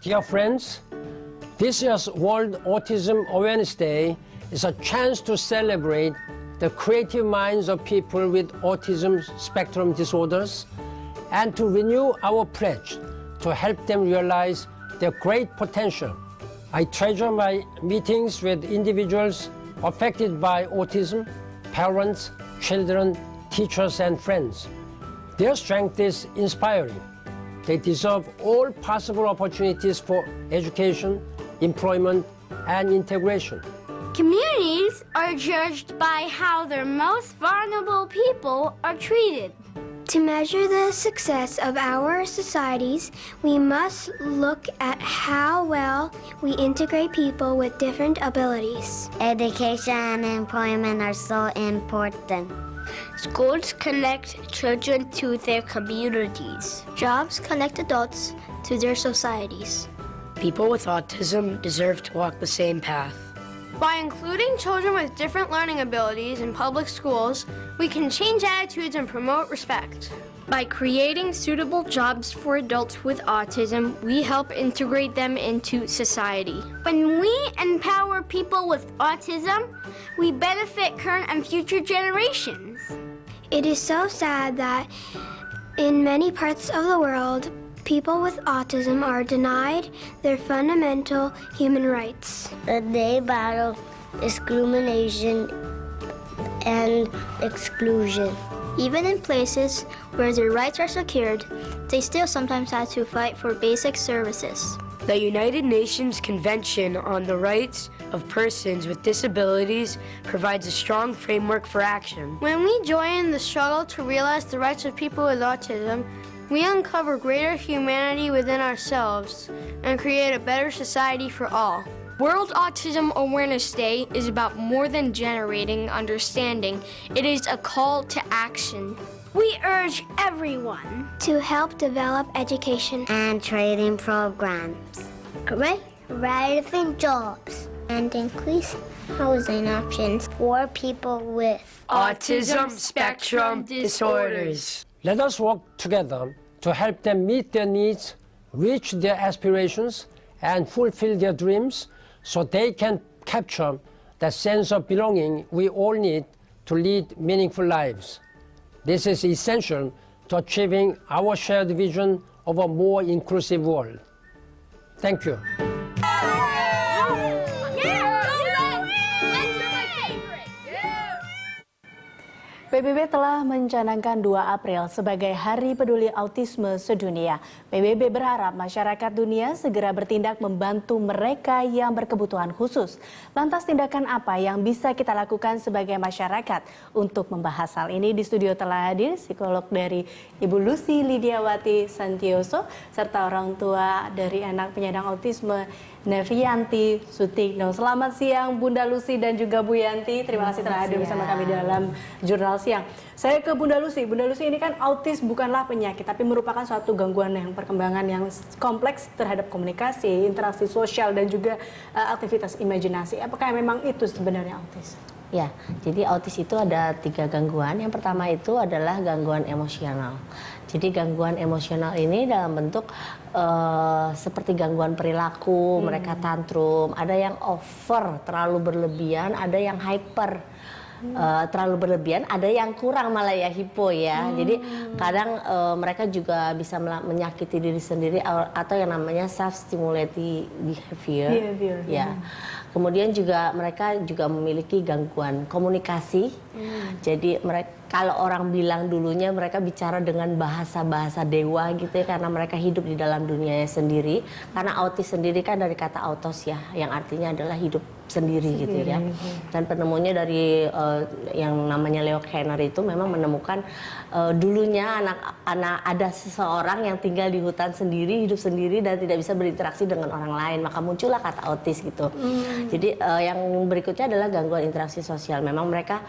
Dear friends, this year's World Autism Awareness Day is a chance to celebrate the creative minds of people with autism spectrum disorders and to renew our pledge to help them realize their great potential. I treasure my meetings with individuals affected by autism, parents, children, teachers, and friends. Their strength is inspiring. They deserve all possible opportunities for education, employment, and integration. Communities are judged by how their most vulnerable people are treated. To measure the success of our societies, we must look at how well we integrate people with different abilities. Education and employment are so important. Schools connect children to their communities. Jobs connect adults to their societies. People with autism deserve to walk the same path. By including children with different learning abilities in public schools, we can change attitudes and promote respect. By creating suitable jobs for adults with autism, we help integrate them into society. When we empower people with autism, we benefit current and future generations. It is so sad that in many parts of the world, people with autism are denied their fundamental human rights. They battle discrimination and exclusion. Even in places where their rights are secured, they still sometimes have to fight for basic services. The United Nations Convention on the Rights of Persons with Disabilities provides a strong framework for action. When we join the struggle to realize the rights of people with autism, we uncover greater humanity within ourselves and create a better society for all. World Autism Awareness Day is about more than generating understanding. It is a call to action. We urge everyone to help develop education and training programs, create relevant jobs, and increase housing options for people with Autism spectrum disorders. Let us work together to help them meet their needs, reach their aspirations, and fulfill their dreams so they can capture that sense of belonging we all need to lead meaningful lives. This is essential to achieving our shared vision of a more inclusive world. Thank you. PBB telah mencanangkan 2 April sebagai Hari Peduli Autisme Sedunia. PBB berharap masyarakat dunia segera bertindak membantu mereka yang berkebutuhan khusus. Lantas tindakan apa yang bisa kita lakukan sebagai masyarakat? Untuk membahas hal ini di studio telah hadir psikolog dari Ibu Lucy Lidiawati Santioso serta orang tua dari anak penyandang autisme Nevianti Sutikno. Selamat siang Bunda Lucy dan juga Bu Yanti. Terima kasih telah hadir bersama kami dalam Jurnal Siang. Saya ke Bunda Lucy. Bunda Lucy, ini kan autis bukanlah penyakit, tapi merupakan suatu gangguan yang perkembangan yang kompleks terhadap komunikasi, interaksi sosial, dan juga aktivitas imajinasi. Apakah memang itu sebenarnya autis? Ya, jadi autis itu ada 3 gangguan. Yang pertama itu adalah gangguan emosional. Jadi gangguan emosional ini dalam bentuk seperti gangguan perilaku, mereka tantrum, ada yang over, terlalu berlebihan, ada yang hyper. Terlalu berlebihan, ada yang kurang malah ya hipo ya. Jadi kadang mereka juga bisa menyakiti diri sendiri atau yang namanya self-stimulating behavior. Ya. Kemudian juga mereka juga memiliki gangguan komunikasi. Jadi mereka kalau orang bilang dulunya mereka bicara dengan bahasa-bahasa dewa gitu ya, karena mereka hidup di dalam dunianya sendiri. Karena autis sendiri kan dari kata autos ya, yang artinya adalah hidup sendiri gitu ya. Dan penemunya dari yang namanya Leo Kanner itu memang menemukan dulunya anak ada seseorang yang tinggal di hutan sendiri, hidup sendiri dan tidak bisa berinteraksi dengan orang lain, maka muncullah kata autis gitu. Jadi yang berikutnya adalah gangguan interaksi sosial. Memang mereka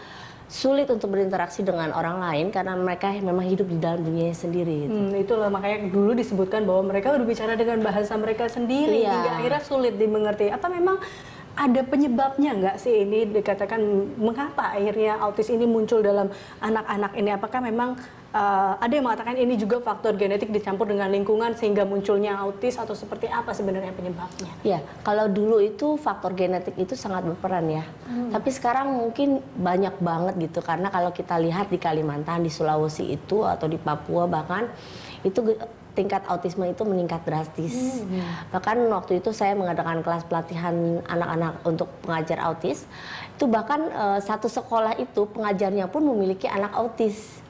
sulit untuk berinteraksi dengan orang lain karena mereka memang hidup di dalam dunianya sendiri. Gitu. Itulah makanya dulu disebutkan bahwa mereka berbicara dengan bahasa mereka sendiri hingga akhirnya sulit dimengerti. Apa memang ada penyebabnya nggak sih ini dikatakan mengapa akhirnya autis ini muncul dalam anak-anak ini? Apakah memang ada yang mengatakan ini juga faktor genetik dicampur dengan lingkungan sehingga munculnya autis, atau seperti apa sebenarnya penyebabnya? Ya, kalau dulu itu faktor genetik itu sangat berperan ya. Tapi sekarang mungkin banyak banget gitu, karena kalau kita lihat di Kalimantan, di Sulawesi itu atau di Papua bahkan itu tingkat autisme itu meningkat drastis. Bahkan waktu itu saya mengadakan kelas pelatihan anak-anak untuk pengajar autis. Itu bahkan satu sekolah itu pengajarnya pun memiliki anak autis.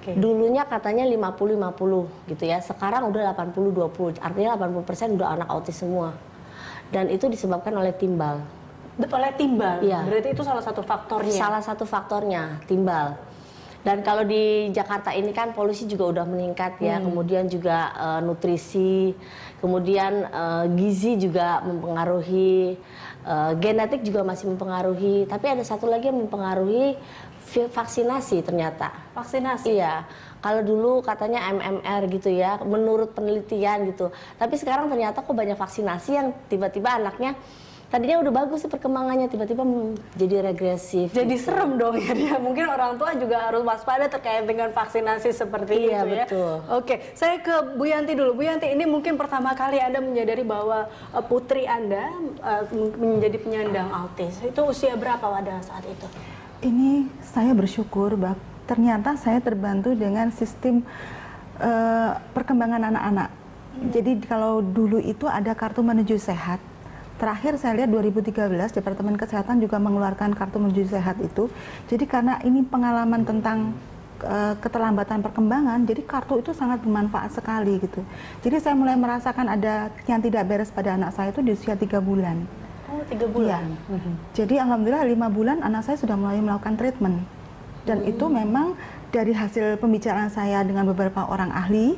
Dulunya katanya 50-50 gitu ya. Sekarang udah 80-20. Artinya 80% udah anak autis semua. Dan itu disebabkan oleh timbal. Oleh timbal? Iya. Berarti itu salah satu faktornya? Salah satu faktornya, timbal. Dan kalau di Jakarta ini kan polusi juga udah meningkat ya, kemudian juga nutrisi, kemudian gizi juga mempengaruhi, genetik juga masih mempengaruhi, tapi ada satu lagi yang mempengaruhi, vaksinasi ternyata. Vaksinasi? Iya, kalau dulu katanya MMR gitu ya, menurut penelitian gitu, tapi sekarang ternyata kok banyak vaksinasi yang tiba-tiba anaknya tadinya udah bagus sih perkembangannya, tiba-tiba jadi regresif. Jadi gitu. serem dong ya dia. Mungkin orang tua juga harus waspada terkait dengan vaksinasi seperti itu ya. Betul. Oke, saya ke Bu Yanti dulu. Bu Yanti, ini mungkin pertama kali Anda menyadari bahwa putri Anda menjadi penyandang autis. Itu usia berapa pada saat itu? Ini saya bersyukur bahwa ternyata saya terbantu dengan sistem perkembangan anak-anak. Jadi kalau dulu itu ada kartu menuju sehat. Terakhir saya lihat 2013 Departemen Kesehatan juga mengeluarkan kartu menuju sehat itu. Jadi karena ini pengalaman tentang keterlambatan perkembangan, jadi kartu itu sangat bermanfaat sekali gitu. Jadi saya mulai merasakan ada yang tidak beres pada anak saya itu di usia 3 bulan. Oh, 3 bulan. Iya. Jadi alhamdulillah 5 bulan anak saya sudah mulai melakukan treatment. Dan itu memang dari hasil pembicaraan saya dengan beberapa orang ahli,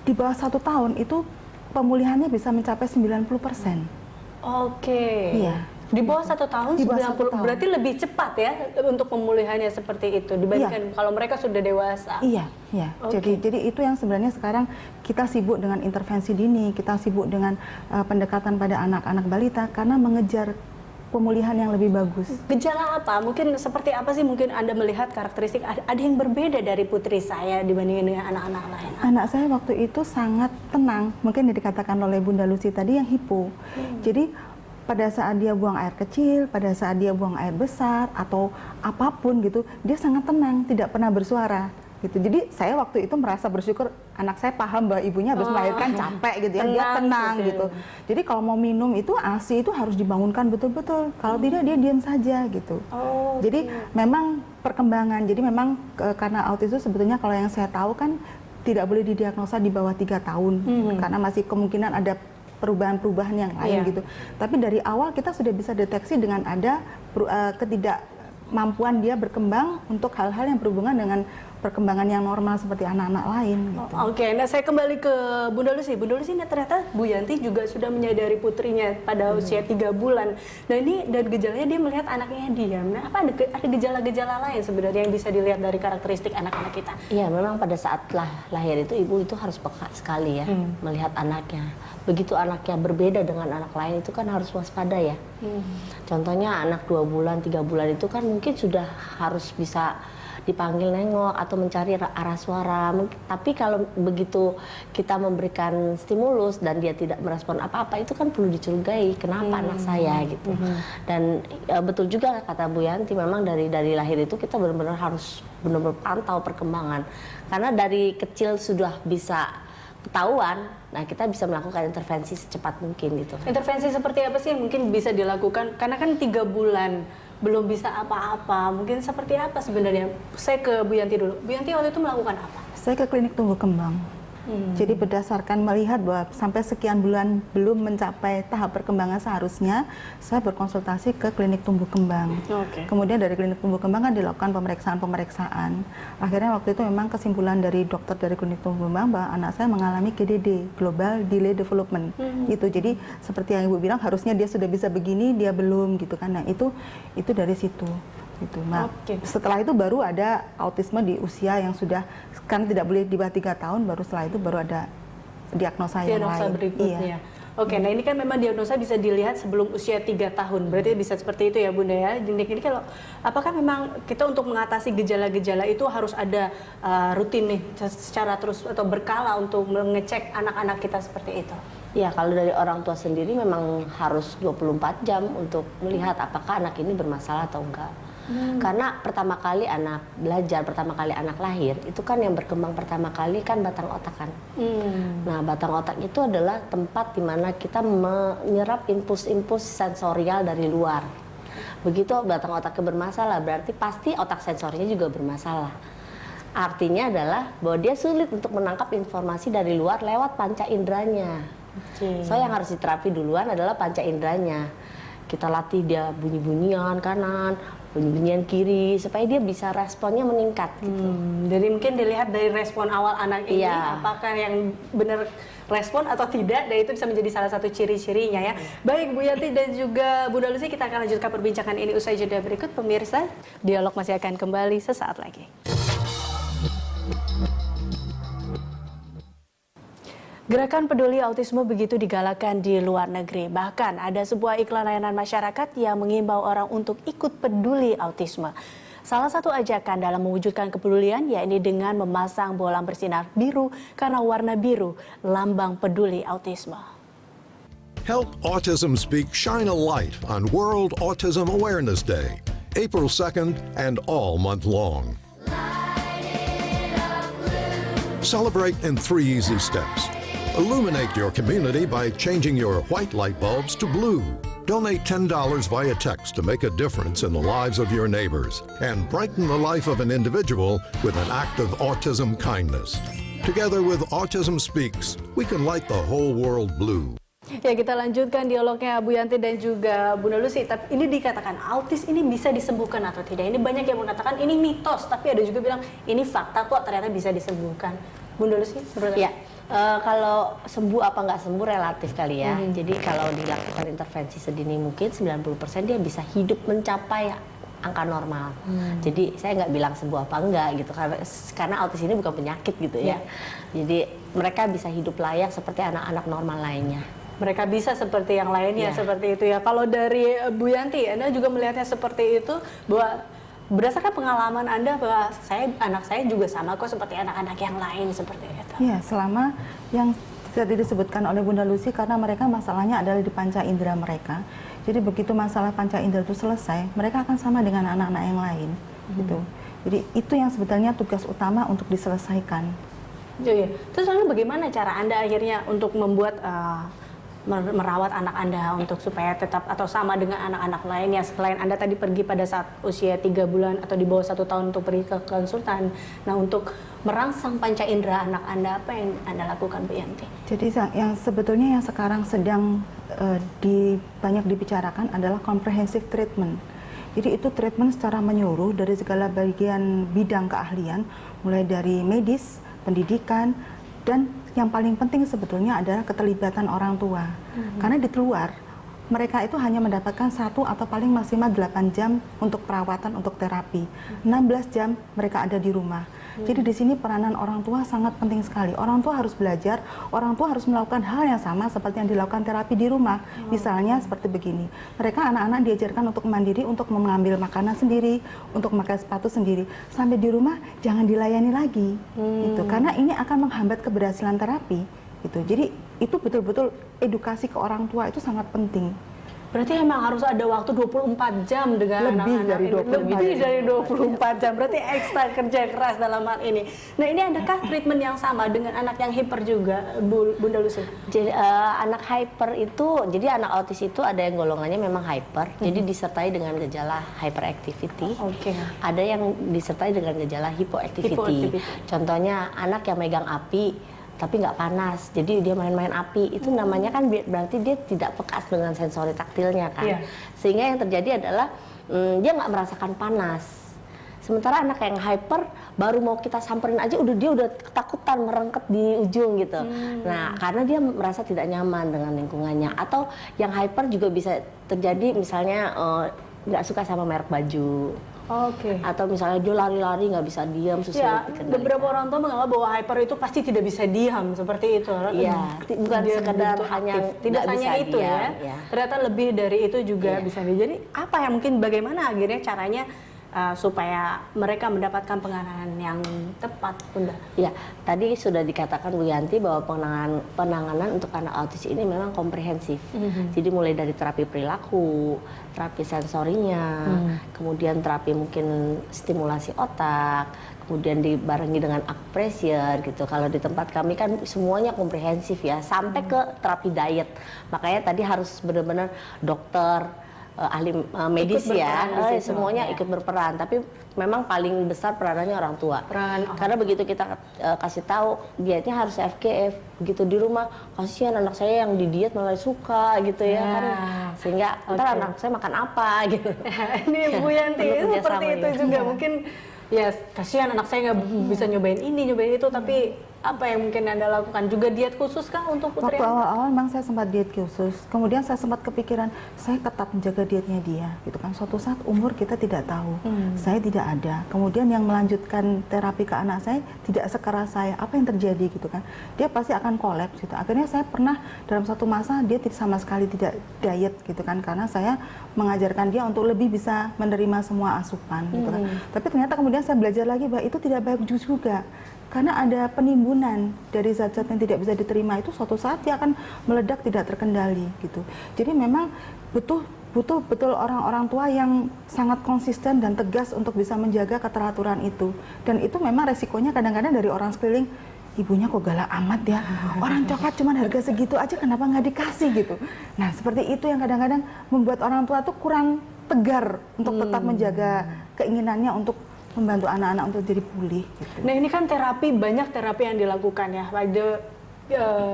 di bawah 1 tahun itu pemulihannya bisa mencapai 90%. Oke. Iya. Di bawah 1 tahun, Di bawah 90, 1 tahun. berarti lebih cepat ya untuk pemulihannya seperti itu dibandingkan kalau mereka sudah dewasa. Iya, iya. Oke. Jadi itu yang sebenarnya sekarang kita sibuk dengan intervensi dini, kita sibuk dengan pendekatan pada anak-anak balita karena mengejar pemulihan yang lebih bagus. Gejala apa? Mungkin seperti apa sih mungkin Anda melihat karakteristik ada yang berbeda dari putri saya dibandingkan dengan anak-anak lain? Anak saya waktu itu sangat tenang, mungkin yang dikatakan oleh Bunda Lucy tadi yang hipo. Jadi pada saat dia buang air kecil, pada saat dia buang air besar atau apapun gitu, dia sangat tenang, tidak pernah bersuara. Gitu. Jadi saya waktu itu merasa bersyukur anak saya paham bahwa ibunya habis melahirkan capek gitu ya, dia tenang gitu. Jadi kalau mau minum itu ASI itu harus dibangunkan betul-betul. Kalau tidak dia diam saja gitu. Jadi memang perkembangan. Jadi memang karena autis itu sebetulnya kalau yang saya tahu kan tidak boleh didiagnosa di bawah 3 tahun karena masih kemungkinan ada perubahan-perubahan yang lain gitu. Tapi dari awal kita sudah bisa deteksi dengan ada ketidakmampuan dia berkembang untuk hal-hal yang berhubungan dengan perkembangan yang normal seperti anak-anak lain. Gitu. Oke, nah saya kembali ke Bunda Lucy. Bunda Lucy, ini ternyata Bu Yanti juga sudah menyadari putrinya pada usia 3 bulan. Nah ini dan gejalanya dia melihat anaknya diam. Nah apa ada gejala-gejala lain sebenarnya yang bisa dilihat dari karakteristik anak-anak kita? Iya, memang pada saat lahir itu ibu itu harus peka sekali ya melihat anaknya. Begitu anaknya berbeda dengan anak lain itu kan harus waspada ya. Contohnya anak 2 bulan, 3 bulan itu kan mungkin sudah harus bisa dipanggil nengok atau mencari arah suara. Tapi kalau begitu kita memberikan stimulus dan dia tidak merespon apa-apa, itu kan perlu dicurigai kenapa anak saya gitu. Dan betul juga kata Bu Yanti, memang dari lahir itu kita benar-benar harus benar-benar pantau perkembangan. Karena dari kecil sudah bisa ketahuan, nah kita bisa melakukan intervensi secepat mungkin gitu. Intervensi seperti apa sih yang mungkin bisa dilakukan? Karena kan 3 bulan belum bisa apa-apa, mungkin seperti apa sebenarnya? Saya ke Bu Yanti dulu. Bu Yanti waktu itu melakukan apa? Saya ke klinik tumbuh kembang. Jadi berdasarkan melihat bahwa sampai sekian bulan belum mencapai tahap perkembangan seharusnya, saya berkonsultasi ke klinik tumbuh kembang. Kemudian dari klinik tumbuh kembang kan dilakukan pemeriksaan-pemeriksaan. Akhirnya waktu itu memang kesimpulan dari dokter dari klinik tumbuh kembang bahwa anak saya mengalami GDD, Global Delay Development. Itu jadi seperti yang Ibu bilang harusnya dia sudah bisa begini, dia belum gitu kan. Nah itu dari situ. Gitu. Nah, setelah itu baru ada autisme di usia yang sudah kan tidak boleh di bawah 3 tahun, baru setelah itu baru ada diagnosa yang lain. Berikutnya. Iya. Oke, nah ini kan memang diagnosa bisa dilihat sebelum usia 3 tahun. Berarti bisa seperti itu ya Bunda ya. Jadi ini kalau apakah memang kita untuk mengatasi gejala-gejala itu harus ada rutin nih secara terus atau berkala untuk mengecek anak-anak kita seperti itu? Ya, kalau dari orang tua sendiri memang harus 24 jam untuk melihat apakah anak ini bermasalah atau enggak. Karena pertama kali anak belajar, pertama kali anak lahir, itu kan yang berkembang pertama kali kan batang otak kan. Nah, batang otak itu adalah tempat di mana kita menyerap impuls-impuls sensorial dari luar. Begitu batang otaknya bermasalah, berarti pasti otak sensorinya juga bermasalah. Artinya adalah bahwa dia sulit untuk menangkap informasi dari luar lewat panca inderanya. So yang harus diterapi duluan adalah panca inderanya. Kita latih dia bunyi-bunyian kanan, bunyi-bunyian kiri, supaya dia bisa responnya meningkat gitu. Jadi mungkin dilihat dari respon awal anak ini, apakah yang benar respon atau tidak, dan itu bisa menjadi salah satu ciri-cirinya ya. Baik Bu Yanti dan juga Bunda Lucy, kita akan lanjutkan perbincangan ini usai jeda berikut. Pemirsa, dialog masih akan kembali sesaat lagi. Gerakan peduli autisme begitu digalakan di luar negeri. Bahkan ada sebuah iklan layanan masyarakat yang mengimbau orang untuk ikut peduli autisme. Salah satu ajakan dalam mewujudkan kepedulian yakni dengan memasang bolang bersinar biru karena warna biru lambang peduli autisme. Help Autism Speak shine a light on World Autism Awareness Day, April 2nd and all month long. Celebrate in 3 easy steps. Illuminate your community by changing your white light bulbs to blue. Donate $10 via text to make a difference in the lives of your neighbors and brighten the life of an individual with an act of autism kindness. Together with Autism Speaks, we can light the whole world blue. Ya, kita lanjutkan dialognya Bu Yanti dan juga Bunda Lucy. Tapi ini dikatakan autis ini bisa disembuhkan atau tidak? Ini banyak yang mengatakan ini mitos, tapi ada juga bilang ini fakta kok ternyata bisa disembuhkan. Bunda Lucy, Ya, kalau sembuh apa nggak sembuh relatif kali ya. Jadi kalau dilakukan intervensi sedini mungkin 90% dia bisa hidup mencapai angka normal. Jadi saya nggak bilang sembuh apa enggak gitu, karena autis ini bukan penyakit gitu ya. Jadi mereka bisa hidup layak seperti anak-anak normal lainnya. Mereka bisa seperti yang lainnya, seperti itu ya. Kalau dari Bu Yanti, Anda juga melihatnya seperti itu, bahwa berdasarkan pengalaman Anda bahwa anak saya juga sama kok seperti anak-anak yang lain seperti itu. Iya, selama yang tadi disebutkan oleh Bunda Lucy, karena mereka masalahnya adalah di panca indera mereka. Jadi begitu masalah panca indera itu selesai, mereka akan sama dengan anak-anak yang lain, gitu. Jadi itu yang sebetulnya tugas utama untuk diselesaikan. Iya. Terus lalu bagaimana cara Anda akhirnya untuk membuat merawat anak Anda untuk supaya tetap atau sama dengan anak-anak lain ya, selain Anda tadi pergi pada saat usia 3 bulan atau di bawah 1 tahun untuk pergi ke konsultan. Nah, untuk merangsang panca indera anak Anda, apa yang Anda lakukan Bu Yanti? Jadi yang sebetulnya yang sekarang sedang banyak dibicarakan adalah comprehensive treatment. Jadi itu treatment secara menyeluruh dari segala bagian bidang keahlian, mulai dari medis, pendidikan, dan yang paling penting sebetulnya adalah keterlibatan orang tua. Karena di luar, mereka itu hanya mendapatkan 1 atau paling maksimal 8 jam untuk perawatan, untuk terapi. 16 jam mereka ada di rumah. Jadi di sini peranan orang tua sangat penting sekali. Orang tua harus belajar, orang tua harus melakukan hal yang sama seperti yang dilakukan terapi di rumah. Misalnya seperti begini, mereka anak-anak diajarkan untuk mandiri, untuk mengambil makanan sendiri, untuk memakai sepatu sendiri. Sampai di rumah jangan dilayani lagi, gitu. Karena ini akan menghambat keberhasilan terapi, gitu. Jadi itu betul-betul edukasi ke orang tua itu sangat penting. Berarti emang harus ada waktu 24 jam dengan anak-anak ini. Lebih dari 24 jam. Berarti ekstra kerja keras dalam hal ini. Nah, ini adakah treatment yang sama dengan anak yang hyper juga, Bunda Lucy? Jadi anak hyper itu, jadi anak autis itu ada yang golongannya memang hyper. Jadi disertai dengan gejala hyperactivity. Ada yang disertai dengan gejala hypoactivity. Contohnya anak yang megang api tapi nggak panas, jadi dia main-main api, itu namanya kan berarti dia tidak peka dengan sensori taktilnya kan. Sehingga yang terjadi adalah dia nggak merasakan panas. Sementara anak yang hyper baru mau kita samperin aja dia udah ketakutan, merengket di ujung gitu. Nah, karena dia merasa tidak nyaman dengan lingkungannya. Atau yang hyper juga bisa terjadi misalnya nggak suka sama merek baju. Oke. Atau misalnya dia lari-lari nggak bisa diam, susah Ya, dikendalikan. beberapa orang tua menganggap bahwa hyper itu pasti tidak bisa diam seperti itu. Iya, bukan Dia sekedar begitu hanya aktif. Tidak nggak hanya bisa itu ya. diam, ya. Ternyata lebih dari itu juga Iya. bisa. Jadi apa yang mungkin bagaimana akhirnya caranya supaya mereka mendapatkan penanganan yang tepat, Bunda? Ya, tadi sudah dikatakan Bu Yanti bahwa penanganan untuk anak autis ini memang komprehensif. Jadi mulai dari terapi perilaku, terapi sensorinya, kemudian terapi mungkin stimulasi otak, kemudian dibarengi dengan acupressure gitu. Kalau di tempat kami kan semuanya komprehensif ya, sampai ke terapi diet. Makanya tadi harus benar-benar dokter, ahli medis ya, semuanya ikut berperan. Tapi memang paling besar peranannya orang tua. Karena begitu kita kasih tahu dietnya harus FGF, begitu di rumah kasihan anak saya yang di diet malah suka gitu ya kan, sehingga ntar anak saya makan apa gitu. Ini Bu Yanti seperti itu juga mungkin. Ya, kasihan anak saya nggak bisa nyobain ini, nyobain itu, tapi apa yang mungkin Anda lakukan? Juga diet khusus kah untuk putri Waktu Anda? awal-awal memang saya sempat diet khusus, kemudian saya sempat kepikiran, saya ketat menjaga dietnya dia, gitu kan. Suatu saat umur kita tidak tahu, saya tidak ada. Kemudian yang melanjutkan terapi ke anak saya tidak sekeras saya, apa yang terjadi gitu kan. Dia pasti akan kolaps gitu. Akhirnya saya pernah dalam satu masa dia sama sekali tidak diet gitu kan, karena saya mengajarkan dia untuk lebih bisa menerima semua asupan gitu kan. Tapi ternyata kemudian saya belajar lagi bahwa itu tidak baik juga. Karena ada penimbunan dari zat-zat yang tidak bisa diterima, itu suatu saat dia akan meledak tidak terkendali gitu. Jadi memang butuh betul orang-orang tua yang sangat konsisten dan tegas untuk bisa menjaga keteraturan itu. Dan itu memang resikonya kadang-kadang dari orang sekeliling, ibunya kok galak amat ya, orang coklat cuman harga segitu aja kenapa nggak dikasih gitu. Nah seperti itu yang kadang-kadang membuat orang tua tuh kurang tegar untuk tetap menjaga keinginannya untuk membantu anak-anak untuk jadi pulih. Gitu. Nah ini kan terapi, banyak terapi yang dilakukan ya, ada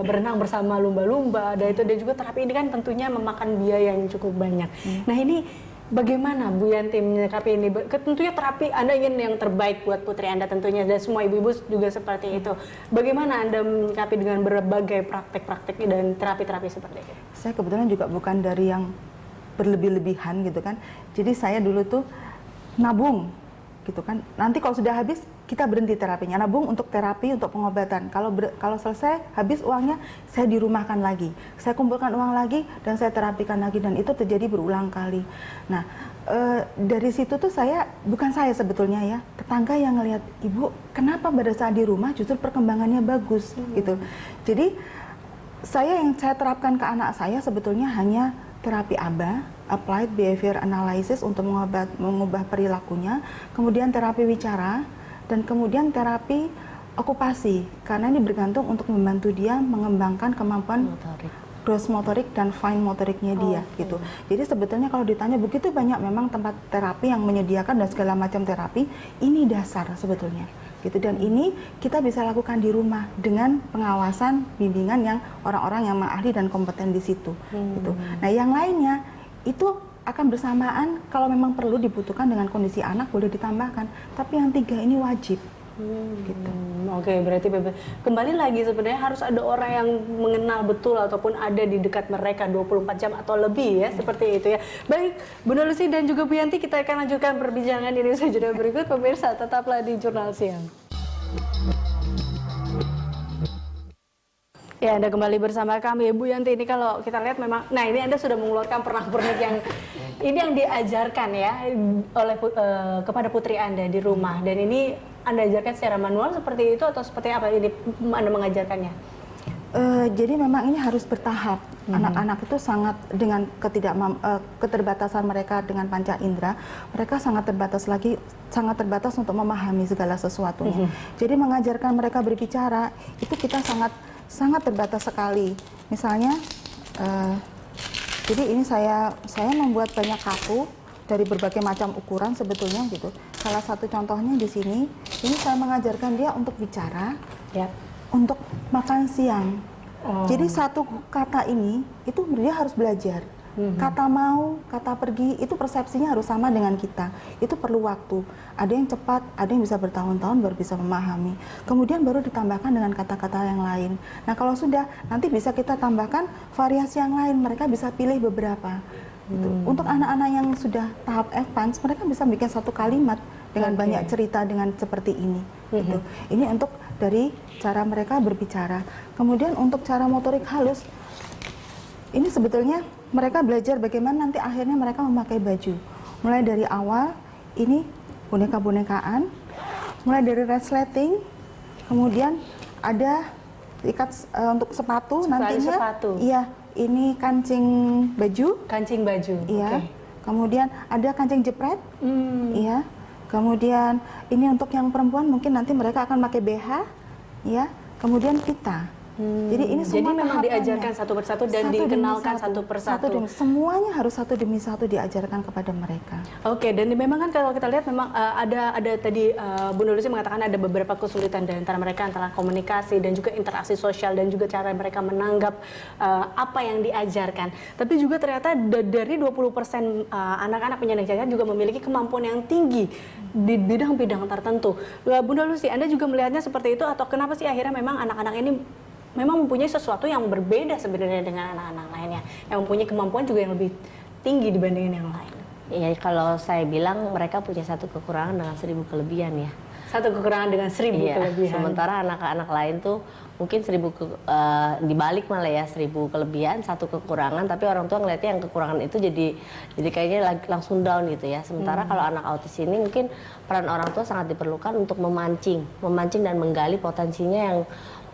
berenang bersama lumba-lumba, ada itu, dan juga terapi ini kan tentunya memakan biaya yang cukup banyak. Nah ini bagaimana Bu Yanti menyikapi ini? Tentunya terapi Anda ingin yang terbaik buat putri Anda tentunya, dan semua ibu-ibu juga seperti itu. Bagaimana Anda menyikapi dengan berbagai praktek-praktek dan terapi-terapi seperti itu? Saya kebetulan juga bukan dari yang berlebih-lebihan gitu kan, jadi saya dulu tuh nabung gitu kan. Nanti kalau sudah habis kita berhenti terapinya, nabung untuk terapi, untuk pengobatan. Kalau selesai habis uangnya, saya dirumahkan lagi, saya kumpulkan uang lagi dan saya terapikan lagi, dan itu terjadi berulang kali. Nah dari situ tuh bukan saya sebetulnya ya, tetangga yang ngelihat, ibu kenapa pada saat di rumah justru perkembangannya bagus gitu. Jadi yang saya terapkan ke anak saya sebetulnya hanya terapi ABA, Applied Behavior Analysis, untuk mengubah perilakunya, kemudian terapi wicara, dan kemudian terapi okupasi, karena ini bergantung untuk membantu dia mengembangkan kemampuan gross motorik dan fine motoriknya dia gitu. Jadi sebetulnya kalau ditanya begitu banyak memang tempat terapi yang menyediakan dan segala macam terapi, ini dasar sebetulnya gitu. Dan ini kita bisa lakukan di rumah dengan pengawasan, bimbingan yang orang-orang yang ahli dan kompeten di situ gitu. Nah yang lainnya itu akan bersamaan, kalau memang perlu dibutuhkan dengan kondisi anak boleh ditambahkan, tapi yang 3 ini wajib. Gitu. Oke, berarti kembali lagi sebenarnya harus ada orang yang mengenal betul ataupun ada di dekat mereka 24 jam atau lebih ya, seperti itu ya. Baik, Bunda Lucy dan juga Bu Yanti, kita akan lanjutkan perbincangan ini saja berikut. Pemirsa, tetaplah di Jurnal Siang. Ya, Anda kembali bersama kami, Bu Yanti. Ini kalau kita lihat memang, nah ini Anda sudah mengeluarkan pernak-pernik yang ini yang diajarkan ya oleh kepada putri Anda di rumah, dan ini Anda ajarkan secara manual seperti itu atau seperti apa ini Anda mengajarkannya? Jadi memang ini harus bertahap. Anak-anak itu sangat dengan keterbatasan mereka dengan panca indera, mereka sangat terbatas untuk memahami segala sesuatunya. Jadi mengajarkan mereka berbicara itu kita sangat terbatas sekali. Misalnya, jadi ini saya membuat banyak kartu dari berbagai macam ukuran sebetulnya gitu. Salah satu contohnya di sini, ini saya mengajarkan dia untuk bicara, untuk makan siang. Jadi satu kata ini itu dia harus belajar. Kata mau, kata pergi, itu persepsinya harus sama dengan kita. Itu perlu waktu. Ada yang cepat, ada yang bisa bertahun-tahun baru bisa memahami. Kemudian baru ditambahkan dengan kata-kata yang lain. Nah kalau sudah, nanti bisa kita tambahkan variasi yang lain. Mereka bisa pilih beberapa. Gitu. Untuk anak-anak yang sudah tahap advance, mereka bisa bikin satu kalimat dengan banyak cerita dengan seperti ini. Gitu. Ini untuk dari cara mereka berbicara. Kemudian untuk cara motorik halus, ini sebetulnya mereka belajar bagaimana nanti akhirnya mereka memakai baju. Mulai dari awal, ini boneka-bonekaan, mulai dari resleting, kemudian ada ikat untuk sepatu nantinya. Sepatu. Iya, ini kancing baju. Kancing baju. Iya. Kemudian ada kancing jepret. Iya. Kemudian ini untuk yang perempuan mungkin nanti mereka akan pakai BH. Iya. Kemudian pita. Jadi ini semua memang tahapannya. diajarkan satu persatu dan dikenalkan satu persatu. Semuanya harus satu demi satu diajarkan kepada mereka. Oke, dan memang kan kalau kita lihat memang ada tadi Bunda Lucy mengatakan ada beberapa kesulitan di antara mereka antara komunikasi dan juga interaksi sosial dan juga cara mereka menanggap apa yang diajarkan. Tapi juga ternyata dari 20% anak-anak penyandang cacat juga memiliki kemampuan yang tinggi di bidang-bidang tertentu. Bunda Lucy, Anda juga melihatnya seperti itu atau kenapa sih akhirnya memang anak-anak ini memang mempunyai sesuatu yang berbeda sebenarnya dengan anak-anak lainnya, yang mempunyai kemampuan juga yang lebih tinggi dibandingin yang lain? Ya, kalau saya bilang mereka punya satu kekurangan dengan 1000 kelebihan ya. Satu kekurangan dengan 1000 kelebihan. Sementara anak-anak lain tuh mungkin 1000 dibalik malah ya 1000 kelebihan, satu kekurangan, tapi orang tua ngeliatnya yang kekurangan itu jadi kayaknya langsung down gitu ya. Sementara kalau anak autis ini mungkin peran orang tua sangat diperlukan untuk memancing dan menggali potensinya yang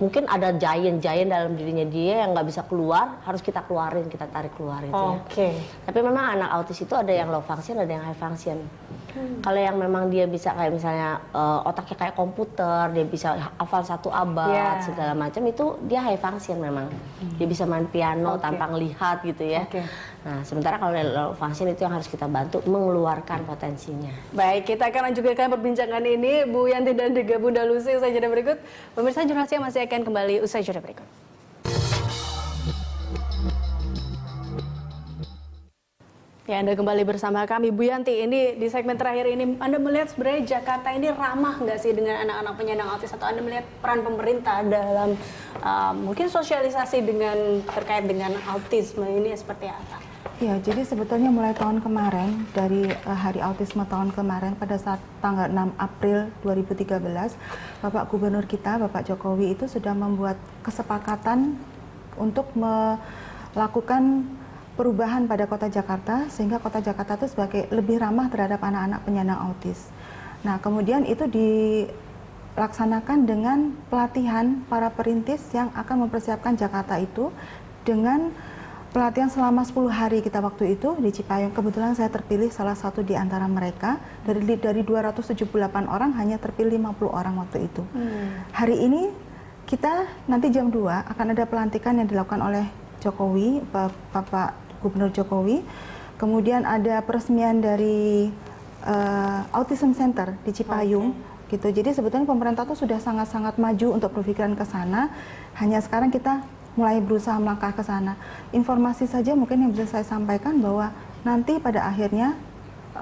mungkin ada giant dalam dirinya dia yang nggak bisa keluar, harus kita keluarin, kita tarik keluar gitu ya. Oke. Tapi memang anak autis itu ada yang low function, ada yang high function. Kalau yang memang dia bisa kayak misalnya otaknya kayak komputer, dia bisa hafal satu abad segala macam, itu dia high function memang. Dia bisa main piano tanpa ngelihat gitu ya. Nah, sementara kalau low function itu yang harus kita bantu mengeluarkan potensinya. Baik, kita akan lanjutkan perbincangan ini Bu Yanti dan juga Bunda Lucy usai jeda berikut. Pemirsa Jurnal Siang masih akan kembali usai jeda berikut. Ya, Anda kembali bersama kami, Bu Yanti. Ini di segmen terakhir ini, Anda melihat sebenarnya Jakarta ini ramah nggak sih dengan anak-anak penyandang autis? Atau Anda melihat peran pemerintah dalam mungkin sosialisasi terkait dengan autisme ini seperti apa? Ya, jadi sebetulnya mulai tahun kemarin, dari Hari Autisme tahun kemarin, pada saat tanggal 6 April 2013, Bapak Gubernur kita, Bapak Jokowi itu sudah membuat kesepakatan untuk melakukan perubahan pada Kota Jakarta, sehingga Kota Jakarta itu sebagai lebih ramah terhadap anak-anak penyandang autis. Nah, kemudian itu dilaksanakan dengan pelatihan para perintis yang akan mempersiapkan Jakarta itu dengan pelatihan selama 10 hari kita waktu itu di Cipayung. Kebetulan saya terpilih salah satu di antara mereka. Dari 278 orang hanya terpilih 50 orang waktu itu. Hari ini kita nanti jam 2 akan ada pelantikan yang dilakukan oleh Jokowi, Bapak Gubernur Jokowi. Kemudian ada peresmian dari Autism Center di Cipayung. Gitu. Jadi sebetulnya pemerintah itu sudah sangat-sangat maju untuk berpikiran ke sana. Hanya sekarang kita mulai berusaha melangkah ke sana. Informasi saja mungkin yang bisa saya sampaikan bahwa nanti pada akhirnya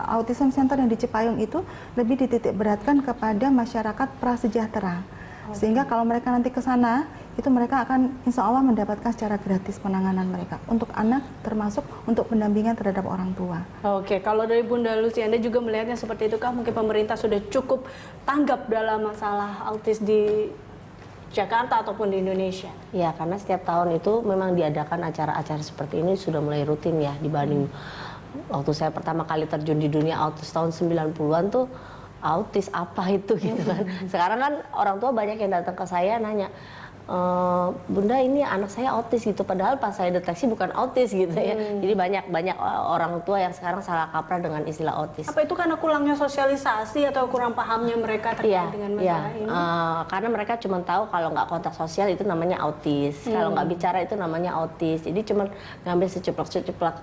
Autism Center yang di Cipayung itu lebih dititik beratkan kepada masyarakat prasejahtera. Sehingga kalau mereka nanti ke sana, itu mereka akan insya Allah mendapatkan secara gratis penanganan mereka. Untuk anak termasuk untuk pendampingan terhadap orang tua. Oke, kalau dari Bunda Lucy, Anda juga melihatnya seperti itu kah? Mungkin pemerintah sudah cukup tanggap dalam masalah autis di Jakarta ataupun di Indonesia? Ya, karena setiap tahun itu memang diadakan acara-acara seperti ini sudah mulai rutin ya, dibanding waktu saya pertama kali terjun di dunia autis tahun 90-an tuh, autis apa itu gitu kan. Sekarang kan orang tua banyak yang datang ke saya nanya, Bunda ini anak saya autis gitu, padahal pas saya deteksi bukan autis gitu ya. Jadi banyak orang tua yang sekarang salah kaprah dengan istilah autis. Apa itu karena kurangnya sosialisasi atau kurang pahamnya mereka terkait dengan masalah ini? Karena mereka cuma tahu kalau nggak kontak sosial itu namanya autis, kalau nggak bicara itu namanya autis. Jadi cuma ngambil secuplak-secuplak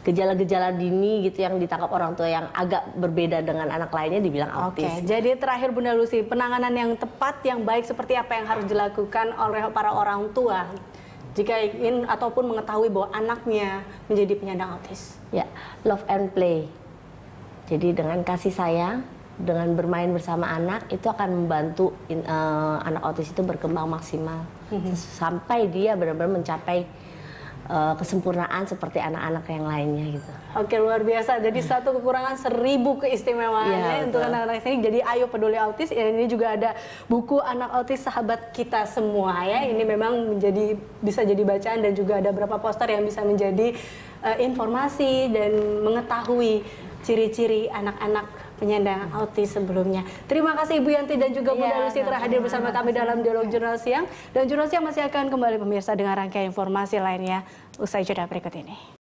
gejala-gejala dini gitu yang ditangkap orang tua yang agak berbeda dengan anak lainnya dibilang autis. Oke, jadi terakhir Bunda Lucy, penanganan yang tepat, yang baik seperti apa yang harus dilakukan oleh para orang tua jika ingin ataupun mengetahui bahwa anaknya menjadi penyandang autis? Ya, love and play. Jadi dengan kasih sayang, dengan bermain bersama anak itu akan membantu anak autis itu berkembang maksimal sampai dia benar-benar mencapai kesempurnaan seperti anak-anak yang lainnya gitu. Oke, luar biasa. Jadi satu kekurangan 1000 keistimewaannya Iya, untuk betul. anak-anak ini. Jadi ayo peduli autis. Ini juga ada buku Anak Autis Sahabat Kita Semua ya. Ini memang bisa jadi bacaan dan juga ada beberapa poster yang bisa menjadi informasi dan mengetahui ciri-ciri anak-anak penyandang autis sebelumnya. Terima kasih Ibu Yanti dan juga Bunda Lucy telah hadir bersama kami dalam Dialog Jurnal Siang. Dan Jurnal Siang masih akan kembali pemirsa dengan rangkaian informasi lainnya usai jeda berikut ini.